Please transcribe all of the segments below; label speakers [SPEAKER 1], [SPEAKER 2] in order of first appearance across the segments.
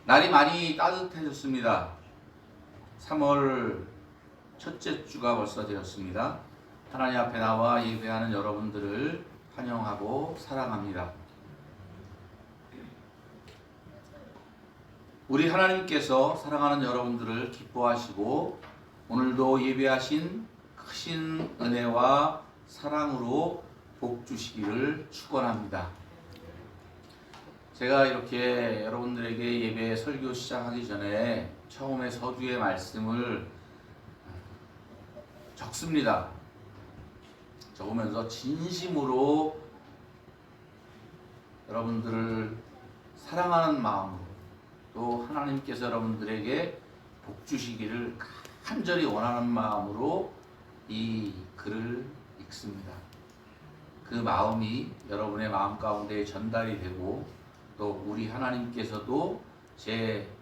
[SPEAKER 1] 날이 많이 따뜻해졌습니다. 3월 첫째 주가 벌써 되었습니다. 하나님 앞에 나와 예배하는 여러분들을 환영하고 사랑합니다. 우리 하나님께서 사랑하는 여러분들을 기뻐하시고 오늘도 예배하신 크신 은혜와 사랑으로 복 주시기를 축원합니다. 제가 이렇게 여러분들에게 예배 설교 시작하기 전에 처음에 서두의 말씀을 적습니다. 적으면서 진심으로 여러분들을 사랑하는 마음으로 또 하나님께서 여러분들에게 복 주시기를 간절히 원하는 마음으로 이 글을 읽습니다. 그 마음이 여러분의 마음 가운데 전달이 되고 또 우리 하나님께서도 제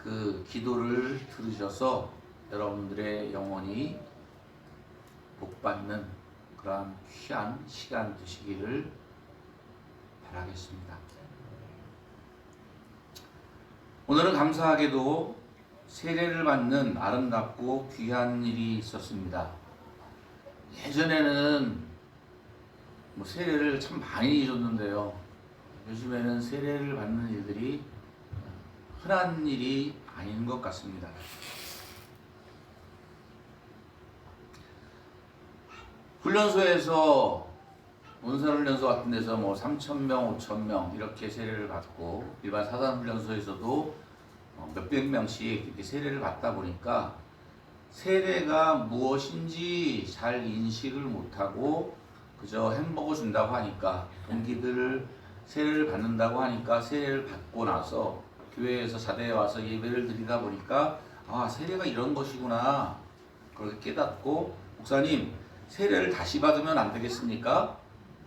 [SPEAKER 1] 그 기도를 들으셔서 여러분들의 영혼이 복받는 그러한 귀한 시간 되시기를 바라겠습니다. 오늘은 감사하게도 세례를 받는 아름답고 귀한 일이 있었습니다. 예전에는 세례를 참 많이 줬는데요. 요즘에는 세례를 받는 일들이 흔한 일이 아닌 것 같습니다. 훈련소에서 문사훈련소 같은 데서 3,000명, 5,000명 이렇게 세례를 받고 일반 사단훈련소에서도 몇백 명씩 이렇게 세례를 받다 보니까 세례가 무엇인지 잘 인식을 못하고 그저 햄버거 준다고 하니까 동기들을 세례를 받는다고 하니까 세례를 받고 나서 교회에서 자대에 와서 예배를 드리다 보니까 아, 세례가 이런 것이구나 그렇게 깨닫고 목사님 세례를 다시 받으면 안 되겠습니까?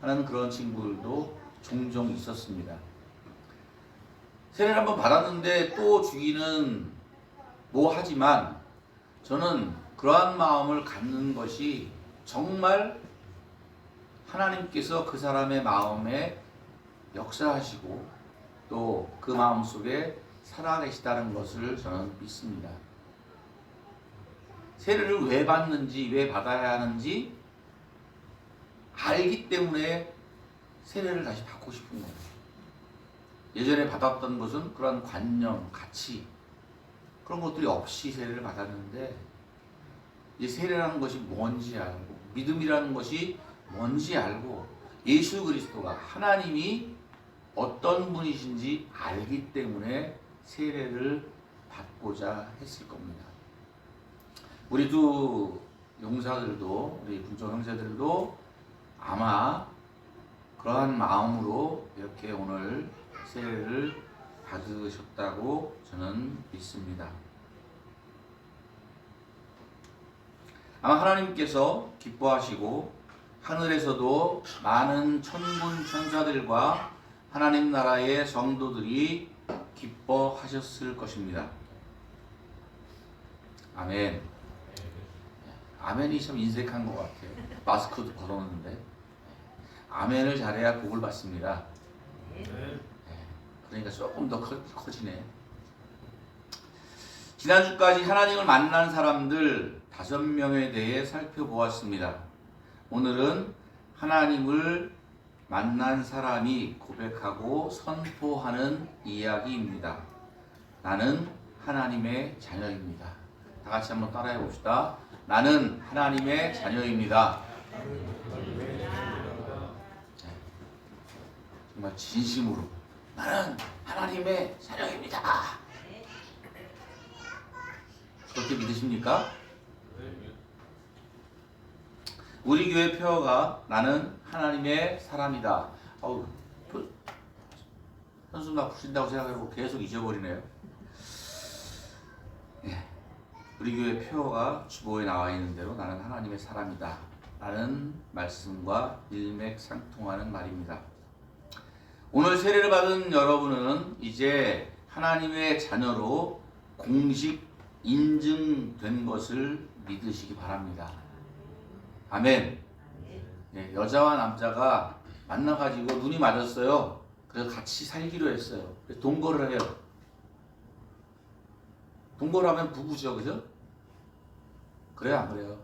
[SPEAKER 1] 하는 그런 친구들도 종종 있었습니다. 세례를 한번 받았는데 또 주기는 하지만 저는 그러한 마음을 갖는 것이 정말 하나님께서 그 사람의 마음에 역사하시고 또 그 마음 속에 살아계시다는 것을 저는 믿습니다. 세례를 왜 받는지, 왜 받아야 하는지 알기 때문에 세례를 다시 받고 싶은 거예요. 예전에 받았던 것은 그런 관념, 가치 그런 것들이 없이 세례를 받았는데 이 세례라는 것이 뭔지 알고 믿음이라는 것이 뭔지 알고 예수 그리스도가 하나님이 어떤 분이신지 알기 때문에 세례를 받고자 했을 겁니다. 우리도 용사들도 우리 군종 형제들도 아마 그러한 마음으로 이렇게 오늘 세례를 받으셨다고 저는 믿습니다. 아마 하나님께서 기뻐하시고 하늘에서도 많은 천군 천사들과 하나님 나라의 성도들이 기뻐하셨을 것입니다. 아멘. 아멘이 참 인색한 것 같아요. 마스크도 걸어놓는데 아멘을 잘해야 복을 받습니다. 그러니까 조금 더 커지네. 지난주까지 하나님을 만난 사람들 5명에 대해 살펴보았습니다. 오늘은 하나님을 만난 사람이 고백하고 선포하는 이야기입니다. 나는 하나님의 자녀입니다. 다 같이 한번 따라해 봅시다. 나는 하나님의 자녀입니다. 정말 진심으로 나는 하나님의 자녀입니다. 그렇게 믿으십니까? 우리 교회 표어가 나는 하나님의 사람이다. 현수 나 부신다고 생각하고 계속 잊어버리네요. 우리 교회 표어가 주보에 나와 있는 대로 나는 하나님의 사람이다 라는 말씀과 일맥상통하는 말입니다. 오늘 세례를 받은 여러분은 이제 하나님의 자녀로 공식 인증된 것을 믿으시기 바랍니다. 아멘. 네, 여자와 남자가 만나가지고 눈이 맞았어요. 그래서 같이 살기로 했어요. 동거를 해요. 동거를 하면 부부죠, 그죠? 그래요, 안 그래요?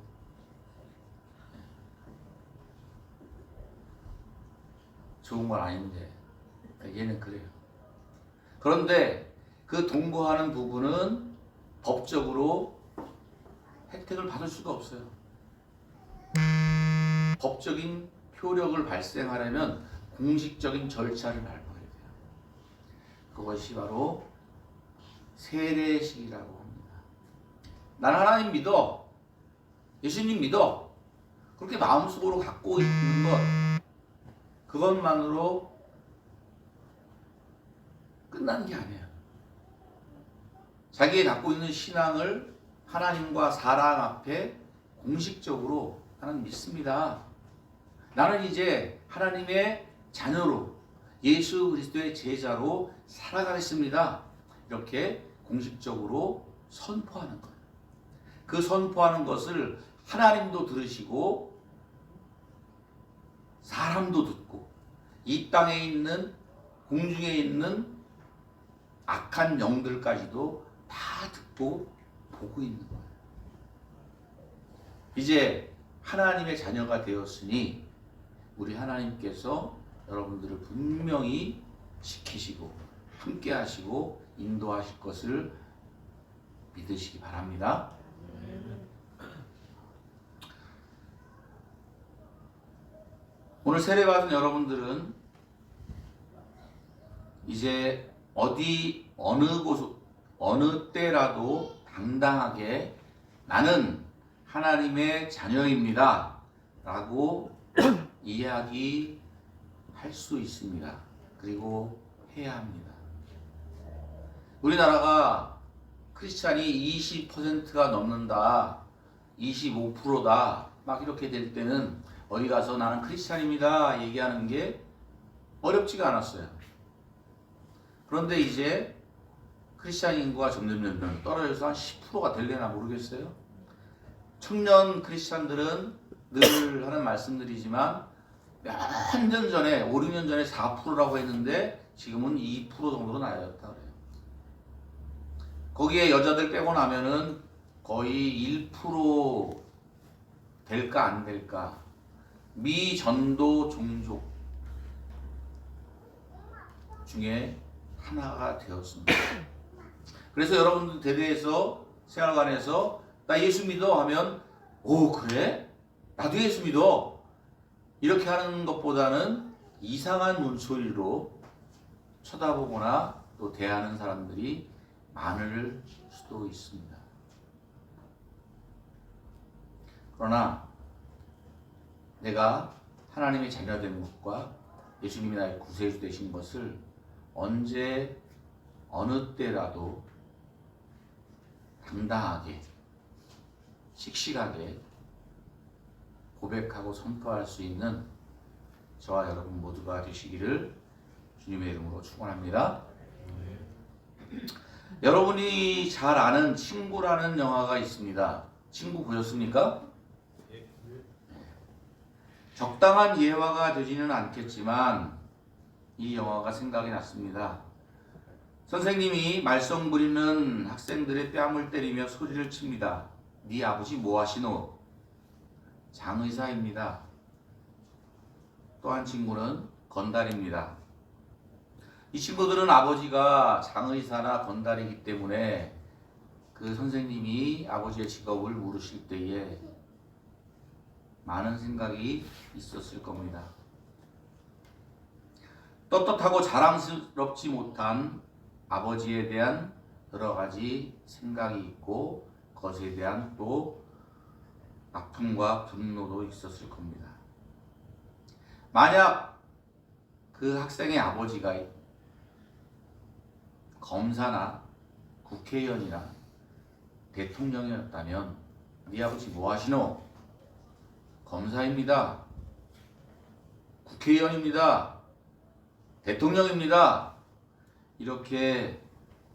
[SPEAKER 1] 좋은 건 아닌데 얘는 그래요. 그런데 그 동거하는 부부는 법적으로 혜택을 받을 수가 없어요. 법적인 효력을 발생하려면 공식적인 절차를 밟아야 돼요. 그것이 바로 세례식이라고 합니다. 나는 하나님 믿어, 예수님 믿어, 그렇게 마음속으로 갖고 있는 것, 그것만으로 끝나는 게 아니에요. 자기가 갖고 있는 신앙을 하나님과 사람 앞에 공식적으로 나는 믿습니다. 나는 이제 하나님의 자녀로 예수 그리스도의 제자로 살아가겠습니다. 이렇게 공식적으로 선포하는 거예요. 그 선포하는 것을 하나님도 들으시고 사람도 듣고 이 땅에 있는 공중에 있는 악한 영들까지도 다 듣고 보고 있는 거예요. 이제 하나님의 자녀가 되었으니 우리 하나님께서 여러분들을 분명히 지키시고 함께 하시고 인도하실 것을 믿으시기 바랍니다. 오늘 세례받은 여러분들은 이제 어느 곳, 어느 때라도 당당하게 나는 하나님의 자녀입니다 라고 이야기할 수 있습니다. 그리고 해야 합니다. 우리나라가 크리스찬이 20%가 넘는다, 25%다 막 이렇게 될 때는 어디 가서 나는 크리스찬입니다 얘기하는 게 어렵지가 않았어요. 그런데 이제 크리스찬 인구가 점점 떨어져서 한 10%가 될래나 모르겠어요. 청년 크리스찬들은 늘 하는 말씀들이지만 몇 년 전에 5, 6년 전에 4%라고 했는데 지금은 2% 정도로 낮아졌다 그래요. 거기에 여자들 빼고 나면은 거의 1% 될까 안 될까. 미전도 종족 중에 하나가 되었습니다. 그래서 여러분들 대대에서 생활관에서 나 예수 믿어 하면 오 그래? 나도 예수 믿어 이렇게 하는 것보다는 이상한 문소리로 쳐다보거나 또 대하는 사람들이 많을 수도 있습니다. 그러나 내가 하나님의 자녀된 것과 예수님이 나의 구세주 되신 것을 언제 어느 때라도 당당하게 씩씩하게 고백하고 선포할 수 있는 저와 여러분 모두가 되시기를 주님의 이름으로 축원합니다. 여러분이 잘 아는 친구라는 영화가 있습니다. 친구 보셨습니까? 적당한 예화가 되지는 않겠지만 이 영화가 생각이 났습니다. 선생님이 말썽 부리는 학생들의 뺨을 때리며 소리를 칩니다. 네 아버지 뭐 하시노? 장의사입니다. 또 한 친구는 건달입니다. 이 친구들은 아버지가 장의사나 건달이기 때문에 그 선생님이 아버지의 직업을 물으실 때에 많은 생각이 있었을 겁니다. 떳떳하고 자랑스럽지 못한 아버지에 대한 여러 가지 생각이 있고 그것에 대한 또 아픔과 분노도 있었을 겁니다. 만약 그 학생의 아버지가 검사나 국회의원이나 대통령이었다면 네 아버지 뭐 하시노? 검사입니다. 국회의원입니다. 대통령입니다. 이렇게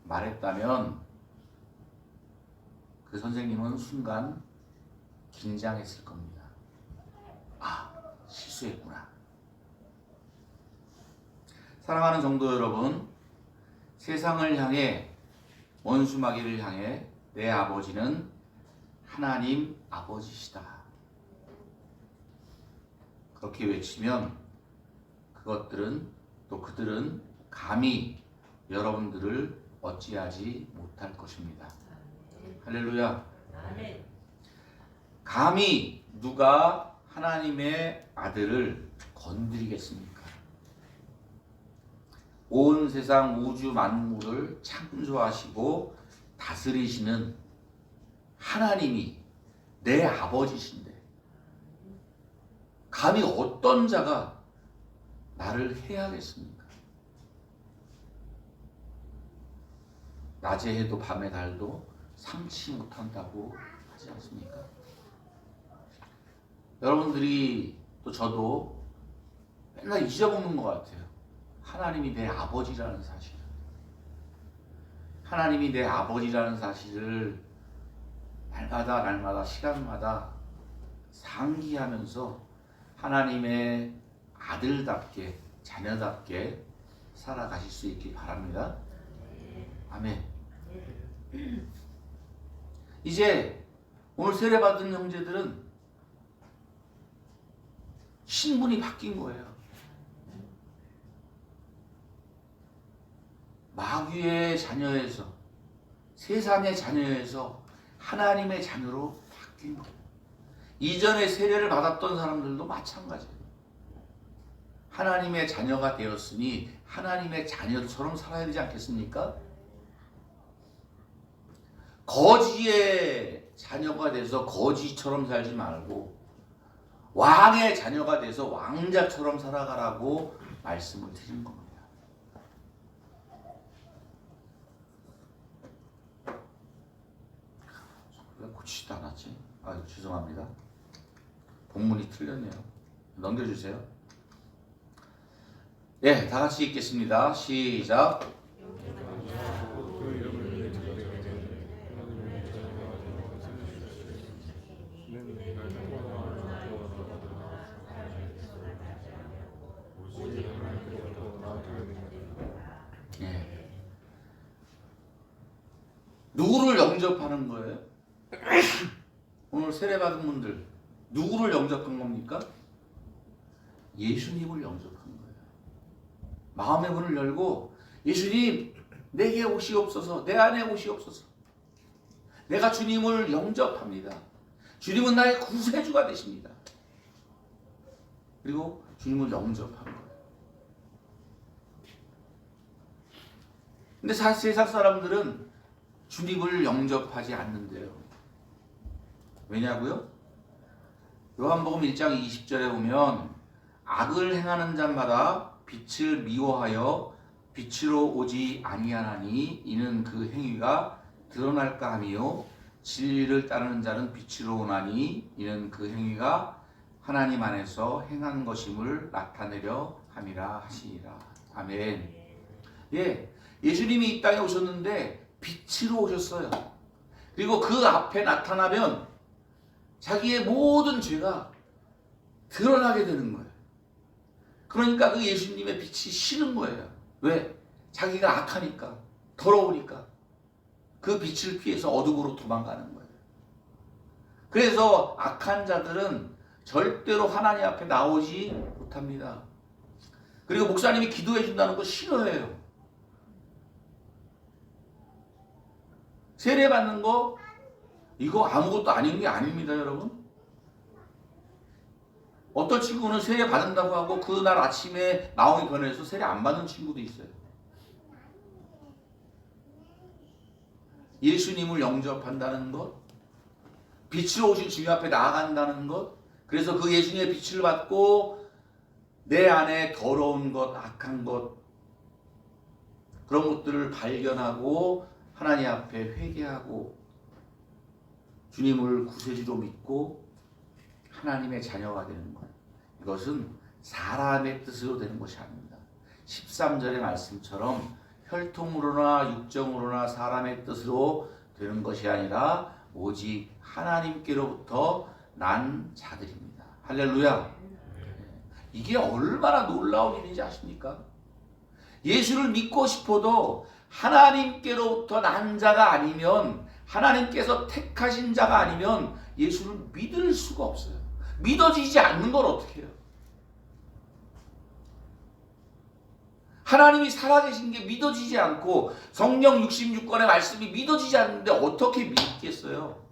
[SPEAKER 1] 말했다면 그 선생님은 순간 긴장했을 겁니다. 아, 실수했구나. 사랑하는 성도 여러분, 세상을 향해 원수마귀를 향해 내 아버지는 하나님 아버지시다. 그렇게 외치면 그들은 감히 여러분들을 어찌하지 못할 것입니다. 할렐루야. 감히 누가 하나님의 아들을 건드리겠습니까? 온 세상 우주 만물을 창조하시고 다스리시는 하나님이 내 아버지신데 감히 어떤 자가 나를 해야겠습니까? 낮에 해도 밤에 달도 삼치 못한다고 하지 않습니까? 여러분들이 또 저도 맨날 잊어먹는 것 같아요. 하나님이 내 아버지라는 사실. 하나님이 내 아버지라는 사실을 날마다 시간마다 상기하면서 하나님의 아들답게 자녀답게 살아가실 수 있기 바랍니다. 아멘. 이제 오늘 세례받은 형제들은 신분이 바뀐 거예요. 마귀의 자녀에서 세상의 자녀에서 하나님의 자녀로 바뀐 거예요. 이전에 세례를 받았던 사람들도 마찬가지예요. 하나님의 자녀가 되었으니 하나님의 자녀처럼 살아야 되지 않겠습니까? 거지의 자녀가 돼서 거지처럼 살지 말고 왕의 자녀가 돼서 왕자처럼 살아가라고 말씀을 드린 겁니다. 왜 고치지도 않았지? 아유, 죄송합니다. 본문이 틀렸네요. 넘겨주세요. 예, 다 같이 읽겠습니다. 시작. 예. 누구를 영접하는 거예요? 오늘 세례받은 분들 누구를 영접한 겁니까? 예수님을 영접한 거예요. 마음의 문을 열고 예수님 내게 오시옵소서, 내 안에 오시옵소서. 내가 주님을 영접합니다. 주님은 나의 구세주가 되십니다. 그리고 주님을 영접한 거예요. 근데 세상 사람들은 주님을 영접하지 않는데요. 왜냐고요? 요한복음 1장 20절에 보면 악을 행하는 자마다 빛을 미워하여 빛으로 오지 아니하나니 이는 그 행위가 드러날까 하며 진리를 따르는 자는 빛으로 오나니 이는 그 행위가 하나님 안에서 행한 것임을 나타내려 함이라 하시니라. 아멘. 예, 예수님이 이 땅에 오셨는데 빛으로 오셨어요. 그리고 그 앞에 나타나면 자기의 모든 죄가 드러나게 되는 거예요. 그러니까 그 예수님의 빛이 싫은 거예요. 왜? 자기가 악하니까, 더러우니까 그 빛을 피해서 어둠으로 도망가는 거예요. 그래서 악한 자들은 절대로 하나님 앞에 나오지 못합니다. 그리고 목사님이 기도해 준다는 거 싫어해요. 세례 받는 거 이거 아무것도 아닌 게 아닙니다, 여러분. 어떤 친구는 세례 받는다고 하고 그날 아침에 마음이 변해서 세례 안 받는 친구도 있어요. 예수님을 영접한다는 것, 빛으로 오신 주님 앞에 나아간다는 것, 그래서 그 예수님의 빛을 받고 내 안에 더러운 것, 악한 것, 그런 것들을 발견하고 하나님 앞에 회개하고 주님을 구세주로 믿고 하나님의 자녀가 되는 것. 이것은 사람의 뜻으로 되는 것이 아닙니다. 13절의 말씀처럼 혈통으로나 육정으로나 사람의 뜻으로 되는 것이 아니라 오직 하나님께로부터 난 자들입니다. 할렐루야. 이게 얼마나 놀라운 일인지 아십니까? 예수를 믿고 싶어도 하나님께로부터 난 자가 아니면 하나님께서 택하신 자가 아니면 예수를 믿을 수가 없어요. 믿어지지 않는 걸 어떻게 해요? 하나님이 살아계신 게 믿어지지 않고 성경 66권의 말씀이 믿어지지 않는데 어떻게 믿겠어요?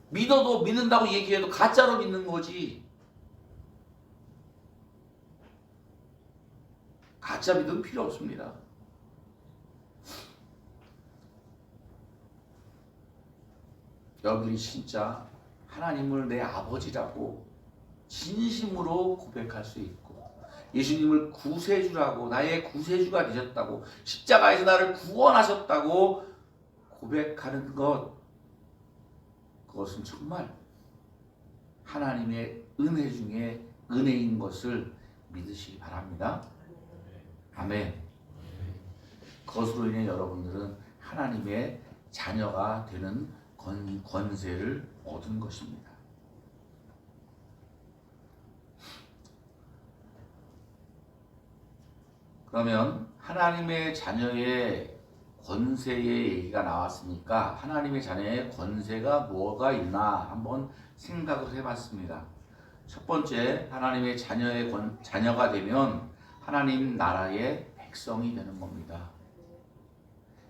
[SPEAKER 1] 믿어도 믿는다고 얘기해도 가짜로 믿는 거지. 가짜 믿음 필요 없습니다. 여러분이 진짜 하나님을 내 아버지라고 진심으로 고백할 수 있고 예수님을 구세주라고 나의 구세주가 되셨다고 십자가에서 나를 구원하셨다고 고백하는 것, 그것은 정말 하나님의 은혜 중에 은혜인 것을 믿으시기 바랍니다. 아멘. 그것으로 인해 여러분들은 하나님의 자녀가 되는 권세를 얻은 것입니다. 그러면 하나님의 자녀의 권세의 얘기가 나왔으니까 하나님의 자녀의 권세가 뭐가 있나 한번 생각을 해봤습니다. 첫 번째, 하나님의 자녀가 되면 하나님 나라의 백성이 되는 겁니다.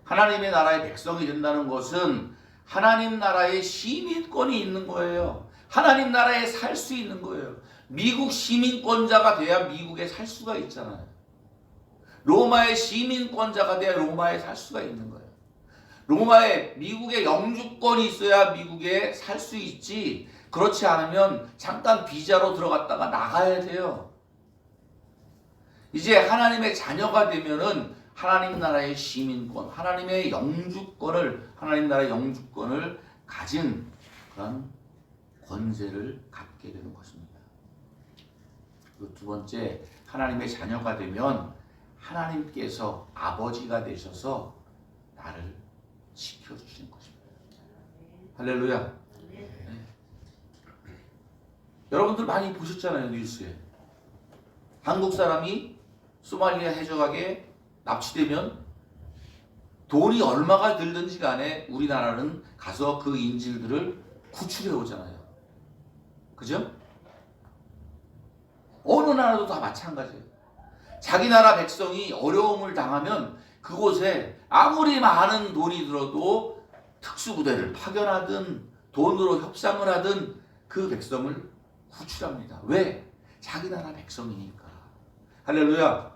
[SPEAKER 1] 하나님의 나라의 백성이 된다는 것은 하나님 나라의 시민권이 있는 거예요. 하나님 나라에 살 수 있는 거예요. 미국 시민권자가 돼야 미국에 살 수가 있잖아요. 로마의 시민권자가 돼야 로마에 살 수가 있는 거예요. 미국의 영주권이 있어야 미국에 살 수 있지, 그렇지 않으면 잠깐 비자로 들어갔다가 나가야 돼요. 이제 하나님의 자녀가 되면은 하나님 나라의 시민권, 하나님 나라의 영주권을 가진 그런 권세를 갖게 되는 것입니다. 그리고 두 번째, 하나님의 자녀가 되면 하나님께서 아버지가 되셔서 나를 지켜주시는 것입니다. 할렐루야. 네. 여러분들 많이 보셨잖아요, 뉴스에. 한국 사람이 소말리아 해적에게 납치되면 돈이 얼마가 들든지 간에 우리나라는 가서 그 인질들을 구출해 오잖아요. 그죠? 어느 나라도 다 마찬가지예요. 자기 나라 백성이 어려움을 당하면 그곳에 아무리 많은 돈이 들어도 특수부대를 파견하든 돈으로 협상을 하든 그 백성을 구출합니다. 왜? 자기 나라 백성이니까. 할렐루야.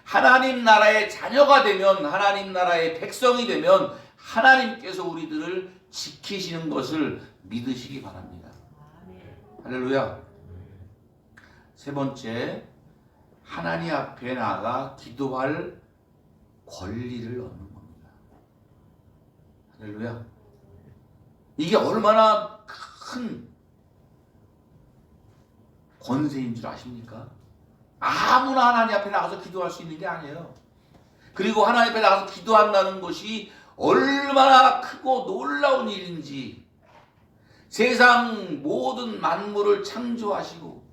[SPEAKER 1] 하나님 나라의 자녀가 되면, 하나님 나라의 백성이 되면 하나님께서 우리들을 지키시는 것을 믿으시기 바랍니다. 할렐루야. 세 번째, 하나님 앞에 나아가 기도할 권리를 얻는 겁니다. 할렐루야. 이게 얼마나 큰 권세인 줄 아십니까? 아무나 하나님 앞에 나가서 기도할 수 있는 게 아니에요. 그리고 하나님 앞에 나가서 기도한다는 것이 얼마나 크고 놀라운 일인지, 세상 모든 만물을 창조하시고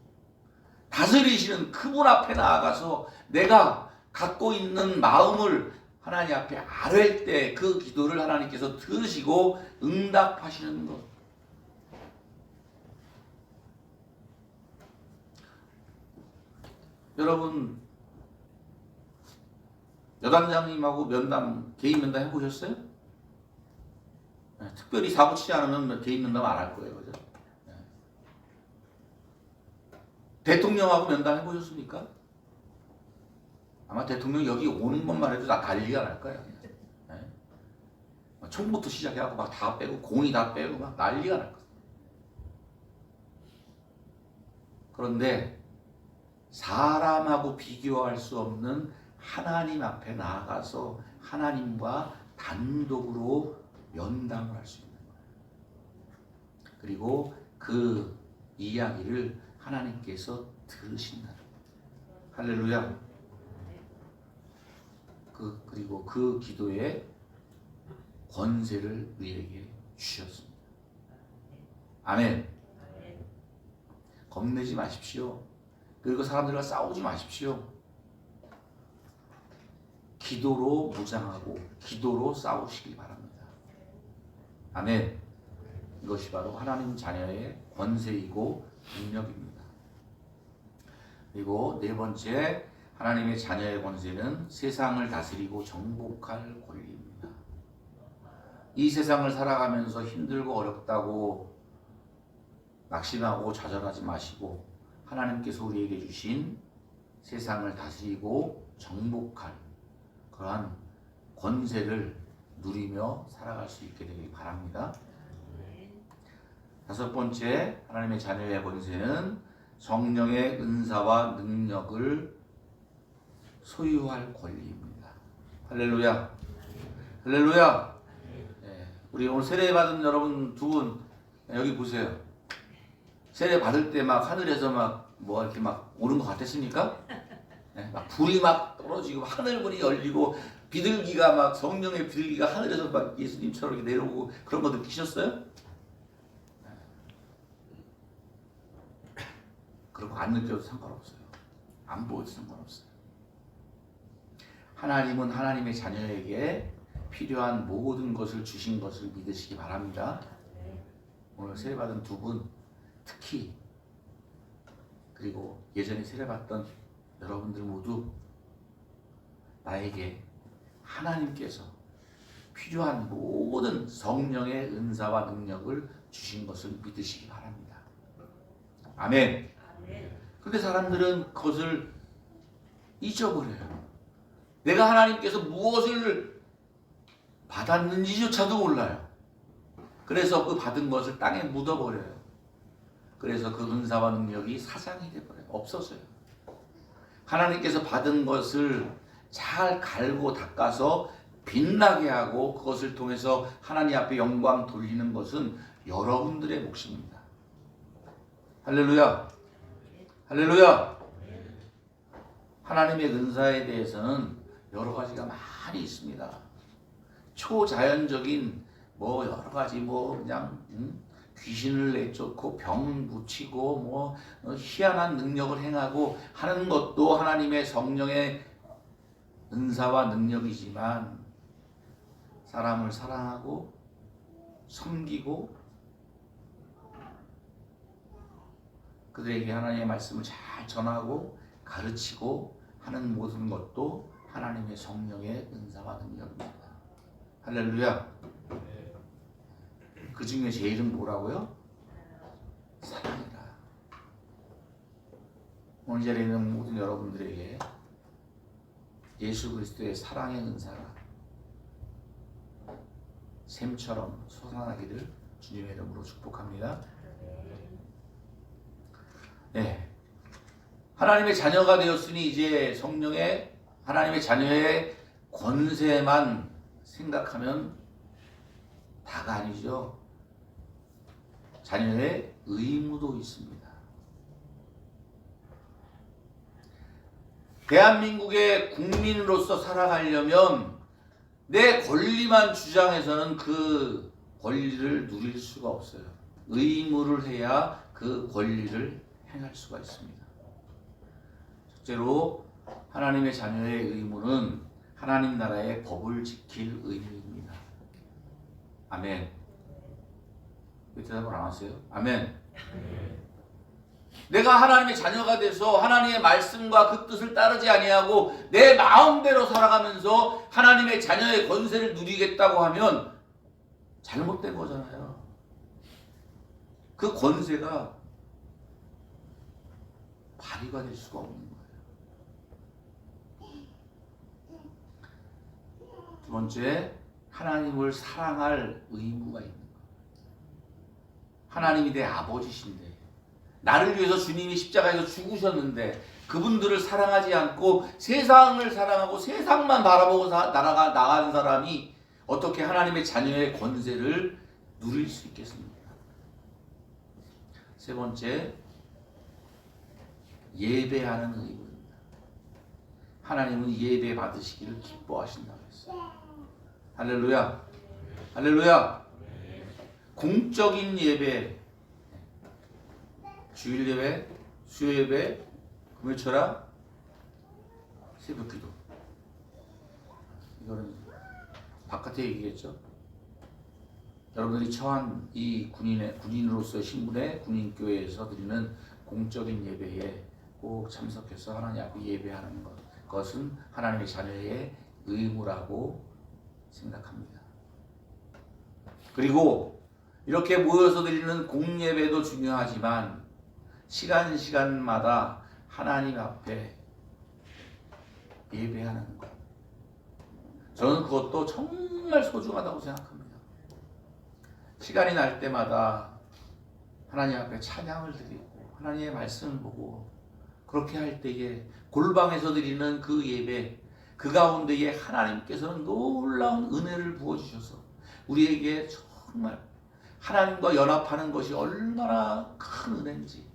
[SPEAKER 1] 다스리시는 그분 앞에 나아가서 내가 갖고 있는 마음을 하나님 앞에 아뢰일 때 그 기도를 하나님께서 들으시고 응답하시는 것. 여러분, 여단장님하고 개인 면담 해보셨어요? 네, 특별히 사고 치지 않으면 개인 면담 안 할 거예요. 그죠? 네. 대통령하고 면담 해보셨습니까? 아마 대통령 여기 오는 것만 해도 다 난리가 날 거예요. 네. 총부터 시작해갖고 막 다 빼고, 공이 다 빼고 막 난리가 날 거예요. 그런데 사람하고 비교할 수 없는 하나님 앞에 나아가서 하나님과 단독으로 면담을 할 수 있는 거예요. 그리고 그 이야기를 하나님께서 들으신다. 할렐루야. 그리고 그 기도에 권세를 우리에게 주셨습니다. 아멘. 겁내지 마십시오. 그리고 사람들과 싸우지 마십시오. 기도로 무장하고 기도로 싸우시기 바랍니다. 아멘. 이것이 바로 하나님 자녀의 권세이고 능력입니다. 그리고 네 번째, 하나님의 자녀의 권세는 세상을 다스리고 정복할 권리입니다. 이 세상을 살아가면서 힘들고 어렵다고 낙심하고 좌절하지 마시고 하나님께서 우리에게 주신 세상을 다스리고 정복할 그러한 권세를 누리며 살아갈 수 있게 되길 바랍니다. 다섯 번째, 하나님의 자녀의 권세는 성령의 은사와 능력을 소유할 권리입니다. 할렐루야. 할렐루야. 네, 우리 오늘 세례 받은 여러분 두 분 여기 보세요. 세례 받을 때 막 하늘에서 막 뭐 이렇게 막 오는 것 같았습니까? 네, 막 불이 막 떨어지고 하늘문이 열리고 비둘기가 막 성령의 비둘기가 하늘에서 막 예수님처럼 이렇게 내려오고 그런 거 느끼셨어요? 그런 거 안 느껴도 상관없어요. 안 보여도 상관없어요. 하나님은 하나님의 자녀에게 필요한 모든 것을 주신 것을 믿으시기 바랍니다. 오늘 세례받은 두 분 특히 그리고 예전에 세례받던 여러분들 모두 나에게 하나님께서 필요한 모든 성령의 은사와 능력을 주신 것을 믿으시기 바랍니다. 아멘. 그런데 사람들은 그것을 잊어버려요. 내가 하나님께서 무엇을 받았는지조차도 몰라요. 그래서 그 받은 것을 땅에 묻어버려요. 그래서 그 은사와 능력이 사장이 돼버려요. 없어져요. 하나님께서 받은 것을 잘 갈고 닦아서 빛나게 하고 그것을 통해서 하나님 앞에 영광 돌리는 것은 여러분들의 몫입니다. 할렐루야. 할렐루야. 하나님의 은사에 대해서는 여러 가지가 많이 있습니다. 초자연적인 뭐 여러 가지 뭐 그냥 귀신을 내쫓고 병 붙이고 뭐 희한한 능력을 행하고 하는 것도 하나님의 성령의 은사와 능력이지만 사람을 사랑하고 섬기고 그들에게 하나님의 말씀을 잘 전하고 가르치고 하는 모든 것도 하나님의 성령의 은사와 능력입니다. 할렐루야. 그 중에 제일은 뭐라고요? 사랑이다. 오늘 자리에 있는 모든 여러분들에게 예수 그리스도의 사랑의 은사가 샘처럼 솟아나기를 주님의 이름으로 축복합니다. 네, 하나님의 자녀가 되었으니 이제 성령의 하나님의 자녀의 권세만 생각하면 다가 아니죠. 자녀의 의무도 있습니다. 대한민국의 국민으로서 살아가려면 내 권리만 주장해서는 그 권리를 누릴 수가 없어요. 의무를 해야 그 권리를 행할 수가 있습니다. 첫째로 하나님의 자녀의 의무는 하나님 나라의 법을 지킬 의무입니다. 아멘. 왜 대답을 안 하세요? 아멘. 내가 하나님의 자녀가 돼서 하나님의 말씀과 그 뜻을 따르지 아니하고 내 마음대로 살아가면서 하나님의 자녀의 권세를 누리겠다고 하면 잘못된 거잖아요. 그 권세가 발휘가 될 수가 없는 거예요. 두 번째, 하나님을 사랑할 의무가 있는 거예요. 하나님이 내 아버지신데 나를 위해서 주님이 십자가에서 죽으셨는데 그분들을 사랑하지 않고 세상을 사랑하고 세상만 바라보고 나가는 사람이 어떻게 하나님의 자녀의 권세를 누릴 수 있겠습니까? 세 번째, 예배하는 의무입니다. 하나님은 예배 받으시기를 기뻐하신다고 했어요. 할렐루야. 할렐루야. 공적인 예배, 주일 예배, 수요 예배, 금요 철학, 새벽 기도. 이거는 바깥에 얘기겠죠. 여러분들이 처한 이 군인으로서의 신분의 군인교회에서 드리는 공적인 예배에 꼭 참석해서 하나님 앞에 예배하는 것은 하나님의 자녀의 의무라고 생각합니다. 그리고 이렇게 모여서 드리는 공예배도 중요하지만 시간마다 하나님 앞에 예배하는 것, 저는 그것도 정말 소중하다고 생각합니다. 시간이 날 때마다 하나님 앞에 찬양을 드리고 하나님의 말씀을 보고 그렇게 할 때에 골방에서 드리는 그 예배, 그 가운데에 하나님께서는 놀라운 은혜를 부어주셔서 우리에게 정말 하나님과 연합하는 것이 얼마나 큰 은혜인지,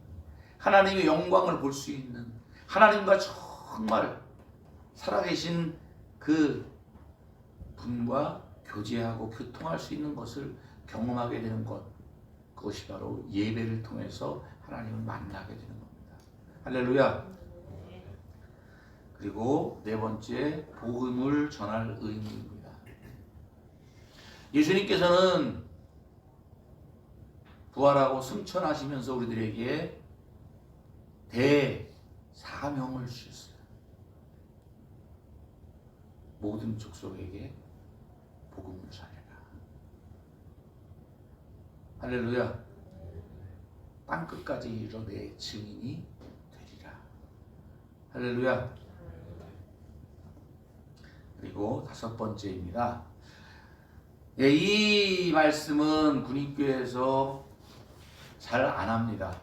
[SPEAKER 1] 하나님의 영광을 볼 수 있는, 하나님과 정말 살아계신 그 분과 교제하고 교통할 수 있는 것을 경험하게 되는 것, 그것이 바로 예배를 통해서 하나님을 만나게 되는 겁니다. 할렐루야. 그리고 네 번째, 복음을 전할 의무입니다. 예수님께서는 부활하고 승천하시면서 우리들에게 대사명을 주셨어요. 모든 족속에게 복음을 전해라. 할렐루야. 땅끝까지 이르러 내 증인이 되리라. 할렐루야. 그리고 다섯 번째입니다. 이 말씀은 군인교회에서 잘 안 합니다.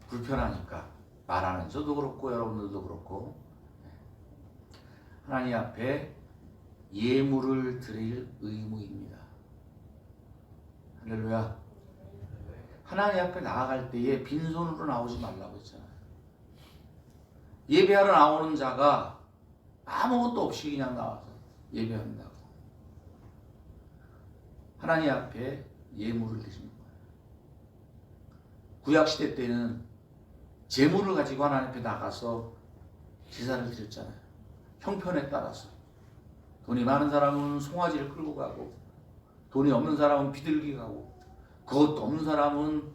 [SPEAKER 1] 불편하니까. 말하는 저도 그렇고 여러분들도 그렇고, 하나님 앞에 예물을 드릴 의무입니다. 할렐루야. 하나님 앞에 나아갈 때에 빈손으로 나오지 말라고 했잖아요. 예배하러 나오는 자가 아무것도 없이 그냥 나와서 예배한다고. 하나님 앞에 예물을 드리는 거예요. 구약시대 때는 제물을 가지고 하나님 앞에 나가서 제사를 드렸잖아요. 형편에 따라서. 돈이 많은 사람은 송아지를 끌고 가고, 돈이 없는 사람은 비둘기 가고, 그것도 없는 사람은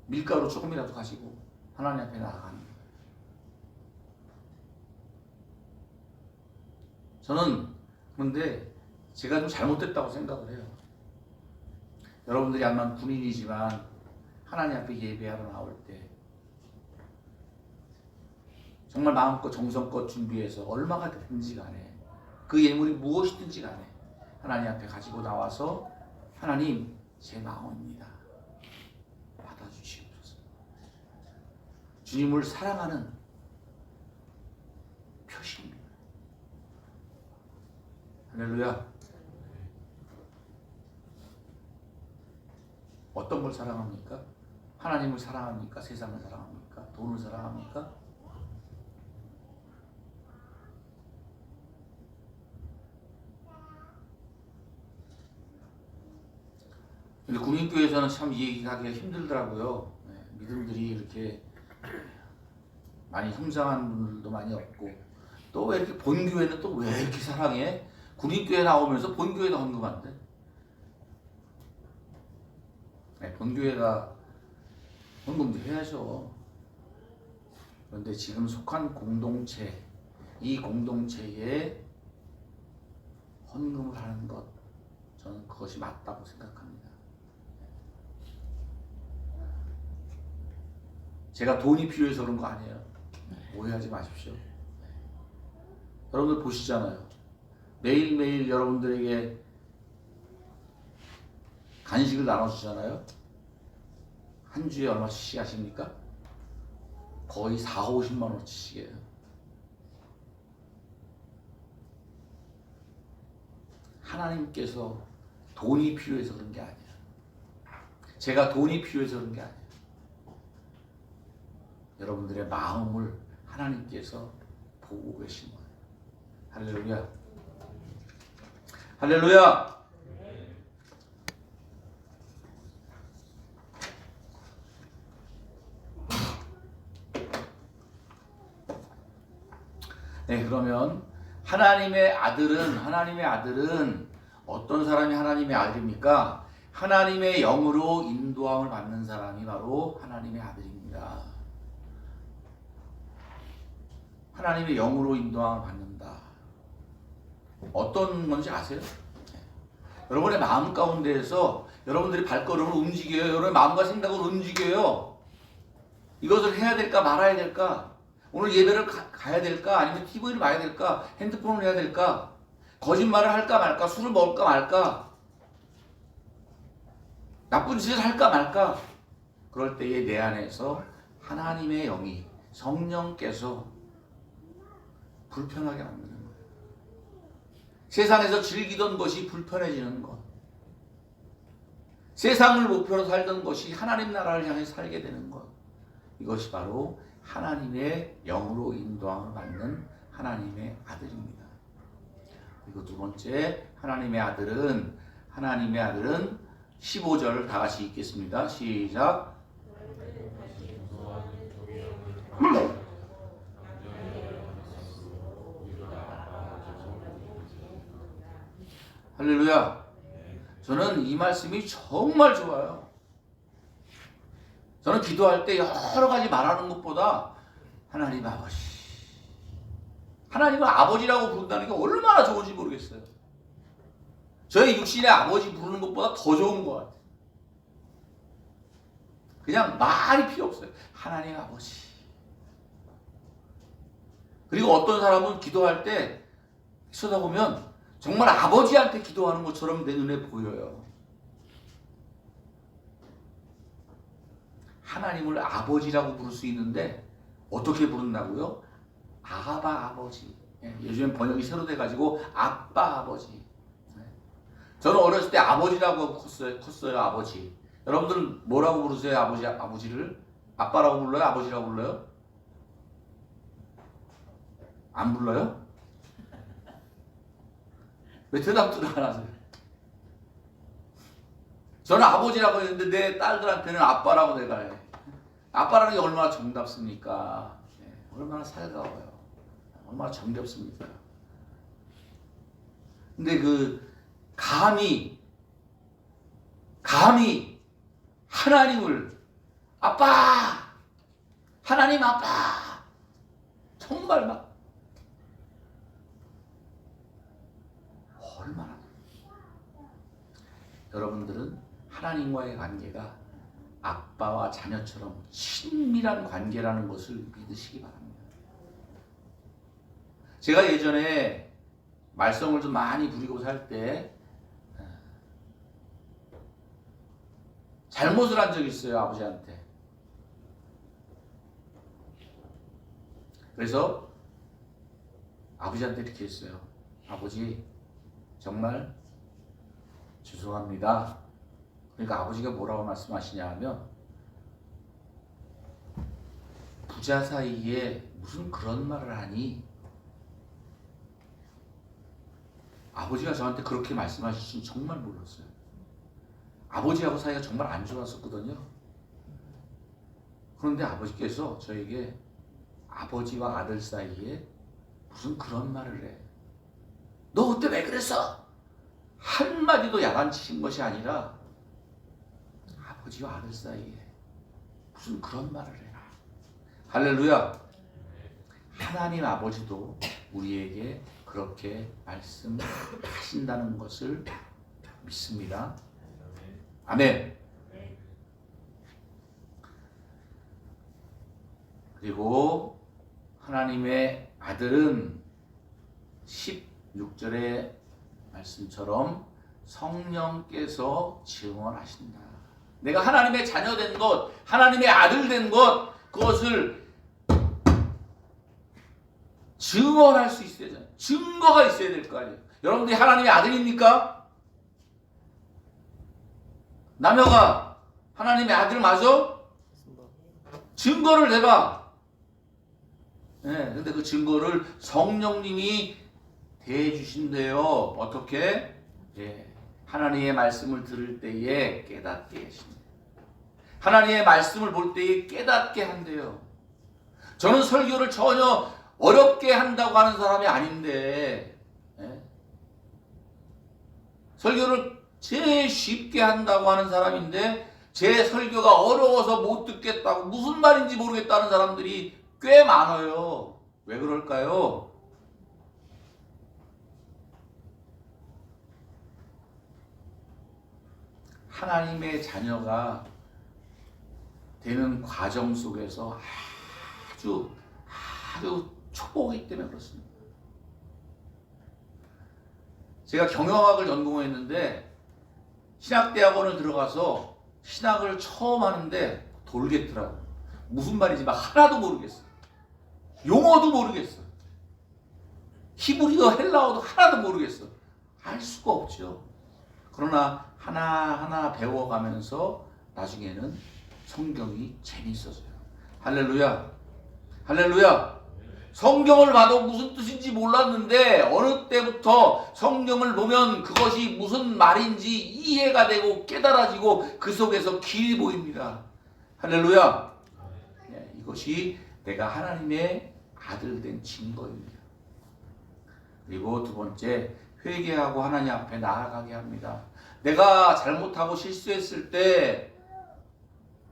[SPEAKER 1] 밀가루 조금이라도 가지고 하나님 앞에 나아가는 거예요. 저는 그런데 제가 좀 잘못됐다고 생각을 해요. 여러분들이 아마 군인이지만 하나님 앞에 예배하러 나올 때 정말 마음껏 정성껏 준비해서 얼마가 됐든지 간에 그 예물이 무엇이든지 간에 하나님 앞에 가지고 나와서 하나님, 제 마음입니다. 받아주시옵소서. 주님을 사랑하는 표시입니다. 할렐루야. 어떤 걸 사랑합니까? 하나님을 사랑합니까? 세상을 사랑합니까? 돈을 사랑합니까? 근데 국민교회에서는 참 이 얘기하기가 힘들더라고요. 믿음들이 이렇게 많이 성장한 분들도 많이 없고, 또 왜 이렇게 본교회는 또 왜 이렇게 사랑해? 국민교회 나오면서 본교회도 헌금한대. 본교회가 헌금도 해야죠. 그런데 지금 속한 공동체, 이 공동체에 헌금을 하는 것, 저는 그것이 맞다고 생각합니다. 제가 돈이 필요해서 그런 거 아니에요. 오해하지 마십시오. 여러분들 보시잖아요. 매일매일 여러분들에게 간식을 나눠주잖아요. 한 주에 얼마씩 하십니까? 거의 40~50만 원치씩이에요. 하나님께서 돈이 필요해서 그런 게 아니에요. 제가 돈이 필요해서 그런 게 아니에요. 여러분들의 마음을 하나님께서 보고 계신 거예요. 할렐루야. 할렐루야. 네, 그러면 하나님의 아들은 어떤 사람이 하나님의 아들입니까? 하나님의 영으로 인도함을 받는 사람이 바로 하나님의 아들입니다. 하나님의 영으로 인도함을 받는다. 어떤 건지 아세요? 여러분의 마음 가운데에서 여러분들이 발걸음을 움직여요. 여러분의 마음과 생각을 움직여요. 이것을 해야 될까 말아야 될까? 오늘 예배를 가야 될까? 아니면 TV를 봐야 될까? 핸드폰을 해야 될까? 거짓말을 할까 말까? 술을 먹을까 말까? 나쁜 짓을 할까 말까? 그럴 때에 내 안에서 하나님의 영이 성령께서 불편하게 만드는 거예요. 세상에서 즐기던 것이 불편해지는 것. 세상을 목표로 살던 것이 하나님 나라를 향해 살게 되는 것. 이것이 바로 하나님의 영으로 인도함을 받는 하나님의 아들입니다. 그리고 두 번째, 하나님의 아들은 15절 다 같이 읽겠습니다. 시작. 할렐루야. 저는 이 말씀이 정말 좋아요. 저는 기도할 때 여러 가지 말하는 것보다 하나님 아버지, 하나님을 아버지라고 부른다는 게 얼마나 좋은지 모르겠어요. 저희 육신의 아버지 부르는 것보다 더 좋은 것 같아요. 그냥 말이 필요 없어요. 하나님 아버지. 그리고 어떤 사람은 기도할 때 쳐다보면 정말 아버지한테 기도하는 것처럼 내 눈에 보여요. 하나님을 아버지라고 부를 수 있는데 어떻게 부른다고요? 아바 아버지. 요즘 번역이 새로 돼가지고 아빠 아버지. 저는 어렸을 때 아버지라고 컸어요. 아버지. 여러분들은 뭐라고 부르세요? 아버지를? 아빠라고 불러요? 아버지라고 불러요? 안 불러요? 왜 대답도 안 하세요? 저는 아버지라고 했는데 내 딸들한테는 아빠라고 내가 해. 아빠라는 게 얼마나 정답습니까? 얼마나 살가워요. 얼마나 정겹습니까? 근데 감히 하나님을 아빠! 하나님 아빠! 정말 막 얼마나 여러분들은 하나님과의 관계가 아빠와 자녀처럼 친밀한 관계라는 것을 믿으시기 바랍니다. 제가 예전에 말썽을 좀 많이 부리고 살 때 잘못을 한 적이 있어요. 아버지한테. 그래서 아버지한테 이렇게 했어요. 아버지 정말 죄송합니다. 그러니까 아버지가 뭐라고 말씀하시냐 하면 부자 사이에 무슨 그런 말을 하니? 아버지가 저한테 그렇게 말씀하실 줄 정말 몰랐어요. 아버지하고 사이가 정말 안 좋았었거든요. 그런데 아버지께서 저에게 아버지와 아들 사이에 무슨 그런 말을 해. 너 그때 왜 그랬어? 한마디도 야단치신 것이 아니라 아버지와 아들 사이에 무슨 그런 말을 해. 할렐루야. 하나님 아버지도 우리에게 그렇게 말씀하신다는 것을 믿습니다. 아멘. 그리고 하나님의 아들은 16절의 말씀처럼 성령께서 증언하신다. 내가 하나님의 자녀된 것, 하나님의 아들 된 것, 그것을 증언할 수 있어야 되잖아요. 증거가 있어야 될 거 아니에요. 여러분들이 하나님의 아들입니까? 남녀가 하나님의 아들 맞아? 증거를 내봐. 네, 근데 그 증거를 성령님이 대해주신대요. 어떻게? 예, 하나님의 말씀을 들을 때에 깨닫게 하신대요. 하나님의 말씀을 볼 때에 깨닫게 한대요. 저는 설교를 전혀 어렵게 한다고 하는 사람이 아닌데, 예? 설교를 제일 쉽게 한다고 하는 사람인데 제 설교가 어려워서 못 듣겠다고 무슨 말인지 모르겠다는 사람들이 꽤 많아요. 왜 그럴까요? 하나님의 자녀가 되는 과정 속에서 아주 초보이기 때문에 그렇습니다. 제가 경영학을 전공했는데 신학대학원을 들어가서 신학을 처음 하는데 돌겠더라고요. 무슨 말인지 막 하나도 모르겠어요. 용어도 모르겠어요. 히브리어, 헬라어도 하나도 모르겠어요. 알 수가 없죠. 그러나 하나하나 배워가면서 나중에는 성경이 재밌어져요. 할렐루야. 할렐루야. 성경을 봐도 무슨 뜻인지 몰랐는데 어느 때부터 성경을 보면 그것이 무슨 말인지 이해가 되고 깨달아지고 그 속에서 길이 보입니다. 할렐루야. 이것이 내가 하나님의 아들 된 증거입니다. 그리고 두 번째, 회개하고 하나님 앞에 나아가게 합니다. 내가 잘못하고 실수했을 때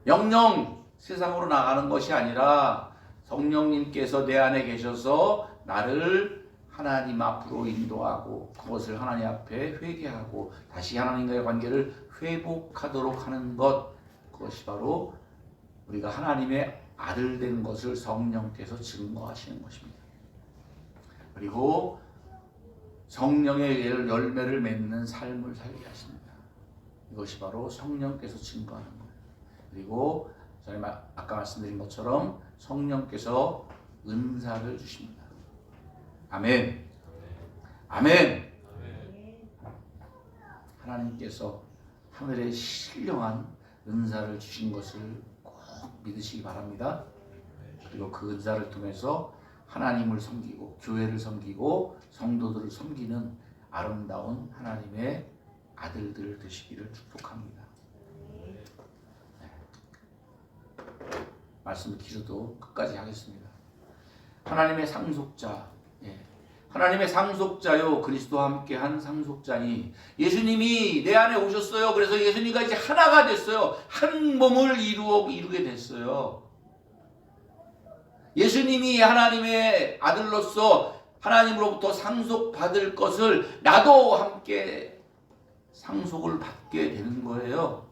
[SPEAKER 1] 영영 세상으로 나가는 것이 아니라 성령님께서 내 안에 계셔서 나를 하나님 앞으로 인도하고 그것을 하나님 앞에 회개하고 다시 하나님과의 관계를 회복하도록 하는 것, 그것이 바로 우리가 하나님의 아들 된 것을 성령께서 증거하시는 것입니다. 그리고 성령의 열매를 맺는 삶을 살게 하십니다. 이것이 바로 성령께서 증거하는 거예요. 그리고 전에 아까 말씀드린 것처럼 성령께서 은사를 주십니다. 아멘. 아멘. 하나님께서 하늘에 신령한 은사를 주신 것을 꼭 믿으시기 바랍니다. 그리고 그 은사를 통해서 하나님을 섬기고 교회를 섬기고 성도들을 섬기는 아름다운 하나님의 아들들 되시기를 축복합니다. 말씀을 길어도 끝까지 하겠습니다. 하나님의 상속자, 하나님의 상속자요, 그리스도와 함께한 상속자니 예수님이 내 안에 오셨어요. 그래서 예수님과 이제 하나가 됐어요. 한 몸을 이루게 됐어요. 예수님이 하나님의 아들로서 하나님으로부터 상속받을 것을 나도 함께 상속을 받게 되는 거예요.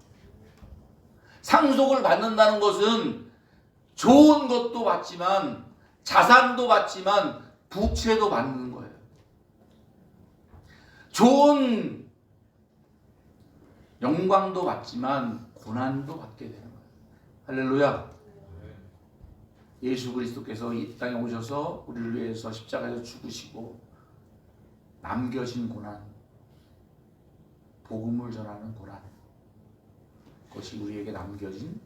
[SPEAKER 1] 상속을 받는다는 것은 좋은 것도 받지만 자산도 받지만 부채도 받는 거예요. 좋은 영광도 받지만 고난도 받게 되는 거예요. 할렐루야. 예수 그리스도께서 이 땅에 오셔서 우리를 위해서 십자가에서 죽으시고 남겨진 고난, 복음을 전하는 고난, 그것이 우리에게 남겨진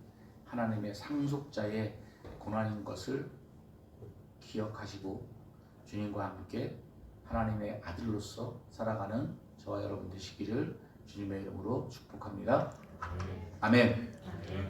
[SPEAKER 1] 하나님의 상속자의 고난인 것을 기억하시고 주님과 함께 하나님의 아들로서 살아가는 저와 여러분 되시기를 주님의 이름으로 축복합니다. 아멘.